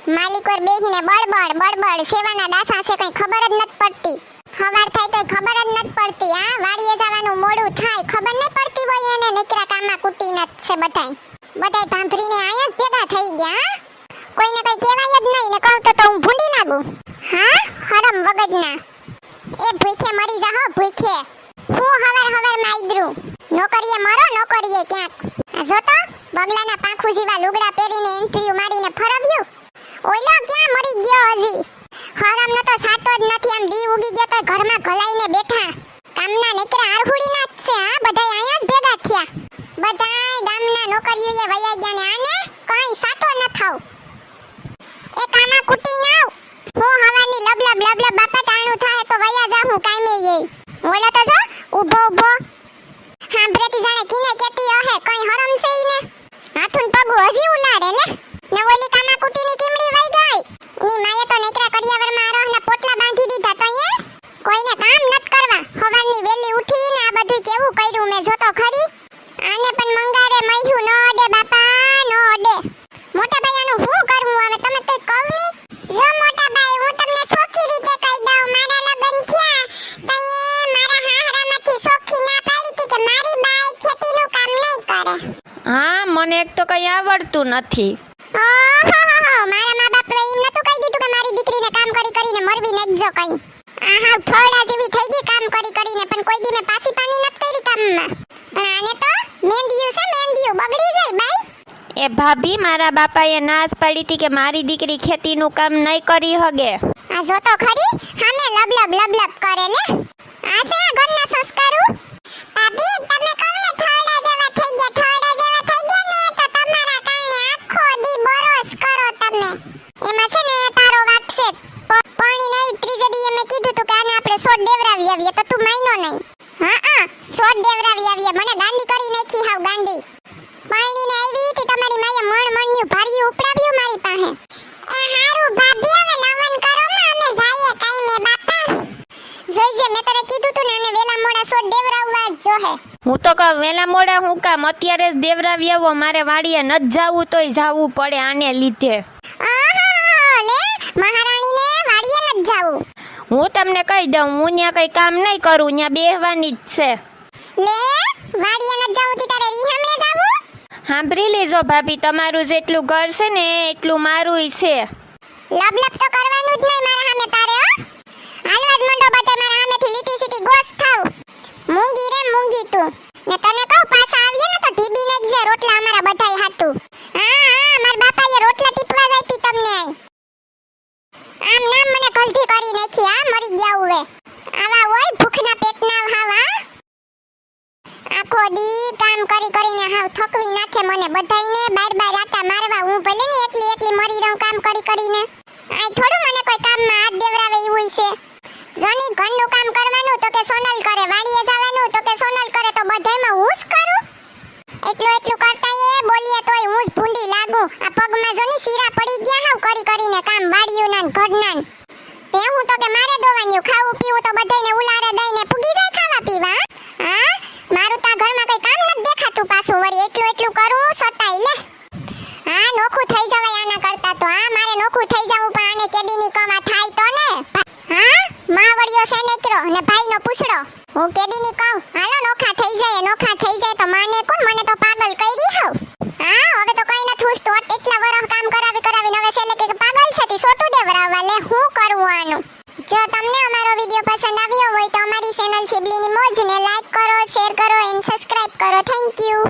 માલિક પર બેહીને બળબડ બળબડ સેવાના દાસા છે કઈ ખબર જ નથી પડતી. હવાર થાય તો ખબર જ નથી પડતી. આ વાડીએ જવાનું મોડું થાય ખબર નહીં પડતી હોય એને નીકળા કામમાં કુટી ન છે બધાય ભાંભરીને આયા જ ભેગા થઈ ગયા. કોઈને કઈ કહેવાય જ નહીં ને કહું તો હું ભૂંડી લાગુ. હા હરમ વગડના એ ભૂખે મરી જા હો ભૂખે. હું હવાર માઈદરું નોકરીએ મરો નોકરીએ ક્યાંક. આ જો તો બગલાના પાંખું જેવા લુગડા પહેરીને એન્ટ્રીયું મારીને ફરવ્યું. ઓલો ક્યાં મરી ગયો હજી. હરામનો તો સાટો જ નથી. આમ દી ઉગી ગયો તો ઘરમાં ઘલાઈને બેઠા. કામના નીકળા આરહુડીના જ છે. આ બધાય અહીંયા જ ભેગા થયા. બધાય ગામના નોકરીઓએ વયા ગયા ને આને કઈ સાટો ન થાવ. એ કામા કુટી નાવ. હું હવાની લબલબ બાપા ટાણું થાય તો વયા જા હું કામે એ. ઓલો તો જો ઊભો સાંભળેતી જાણે કીને કેતી હે કઈ હરમ છે ઈને. હાથું પગું હજી ઉલાડે લે. ને ઓલી કામા કુટીની કીમડી વઈ ગઈ. એની માએ તો નેકરા કડિયાવરમાં આરોહના પોટલા બાંધી દીધા તો અહીંયા કોઈને કામ નત કરવા. હવાની વેલી ઉઠીને આ બધું કેવું કર્યું મેં જોતો ખરી. આને પણ મંગારે મહ્યું ન અડે બાપા ન અડે. મોટા ભાઈ આનું શું કરવું હવે તમે કઈ કહો ની. જો મોટા ભાઈ હું તમને સોખી રીતે કહી દઉં. મારા લગન થયા તઈએ મારા હાહરામાંથી સોખી ના પાડી હતી કે મારી બાઈ ખેતીનું કામ નહીં કરે. હા મને એક તો કઈ આવડતું નથી. મારા મા બાપે એમ નતું કહી દીધું કે મારી દીકરીને કામ કરીને મરવી નજો કઈ. આ હાવ થોડા જેવી થઈ ગઈ કામ કરીને પણ કોઈ દી મે પાછી પાણી નત કરી કામમાં. પણ આને તો મેંદિયું બગડી જાય બાઈ. એ ભાભી મારા બાપાએ નાસ પાડી હતી કે મારી દીકરી ખેતીનું કામ નહીં કરી હગે. આ જો તો ખરી સામે લબલબ કરે લે. આ છે આ ઘરના સંસ્કારો. ભાભી તમે કહો ને થોડા જેવા થઈ ગયા ને તો તમારા કારણે આખો દી બરોસ કરો તમે. એમાં છે ને તારો વાક છે. પાણી નહીં ત્રીજે દી મેં કીધું તું કે આને આપણે સોડ દેવરાવી આવીએ તો તું માયનો નહીં. હા સોડ દેવરાવી આવીએ. મને ગાંડી કરી નાખી હાવ ગાંડી. પાણી ને આવી કે તમારી માએ મણનું ભારિયું ઉપડાવ્યું મારી પાસે. એ હારું ભાભી હવે લવન કરો માં અમે જાઈએ કાઈ મે બાપા. જોઈજે મેં તને કીધું તું ને આને વેલા મોડા સોડ દેવરાવવા જો હે. હું તો કહું વેલા મોડા હું કામ અત્યારે જ દેવરાવી આવો. મારે વાડીએ ન જાવું તોય જાવું પડે આને લીધે. લે મહારાણીને વાડીએ ન જાવું. હું તમને કહી દઉં હું ત્યાં કઈ કામ નહીં કરું. ત્યાં બેહવાની જ છે. લે વાડીએ ન જાવું તી તારે રીહામણે જાવું. સાંભળી લેજો ભાભી તમારું જેટલું ઘર છે ને એટલું મારુંય છે. લબલબ તો કરવાનું જ નહીં મારા સામે તારે હો. હાલવા જ મંડો બધે મારા સામેથી લીટી સીટી ગોસ થાવ. મૂંગી રે મૂંગી તું. ને તને કહું પાછા આવીએ ને તો ઢીબી નાખજે રોટલા અમારા બધાય હાટું. હા મારા બાપાએ રોટલા ટીપવા આપી તમને આઈ. આમ નામ મને કલઠી કરી નાખી. આ મરી ગયા હવે. આવા હોય ભૂખના પેટના હાવા. આખો દી કામ કરીને હાવ થકવી નાખે મને બધાયને. બાર આટા મારવા હું ભલે ને એકલી મરી રહું કામ કરીને. આય થોડું મને કોઈ કામમાં હાથ દેવરાવે એવું છે. જોની ઘરનું કામ કરવાનું તો કે સોનલ કરે. વાડીએ જવાનું તો કે સોનલ કરે. તો બધાયમાં હું જ કરું. એટલું કરતા એ બોલીએ તોય હું જ ભૂંડી લાગુ. આ પગમાં જોની શીરા પડી ગયા હાવ કરીને કામ વાડીયુંના ને ઘરના. તે હું તો કે મારે દોવાનું ખાવું પીવું તો બધાયને ઉલારે દઈને પૂગી જાય ખાવા પીવા. હા મારું તા ઘરમાં કઈ કામ નથી દેખાતું પાછું. વળી એટલું કરું સતાઈ લે. હા નોખું થઈ જવાય આના કરતા તો. હા મારે નોખું થઈ જાવું પણ આને કેદીની કમા થાય તો ને. હા માવડિયો છે નેકરો ને ભાઈનો પૂછડો. હું કેદીની કહું હાલો નોખા થઈ જાય તો માને કોણ. મને તો પાગલ કરી હાવ. હા હવે તો કઈ ન થૂસતું. એટલા વરહ કામ કરાવી હવે છેલ્લે કે પાગલ છે તી સોટું દેવરાવવા. લે હું કરવું આનું. જો તમને અમારો વિડિયો પસંદ આવ્યો હોય તો અમારી ચેનલ સિબલીની મોજને લાઈક કરો, શેર કરો એન્ડ સબસ્ક્રાઇબ કરો. Thank you.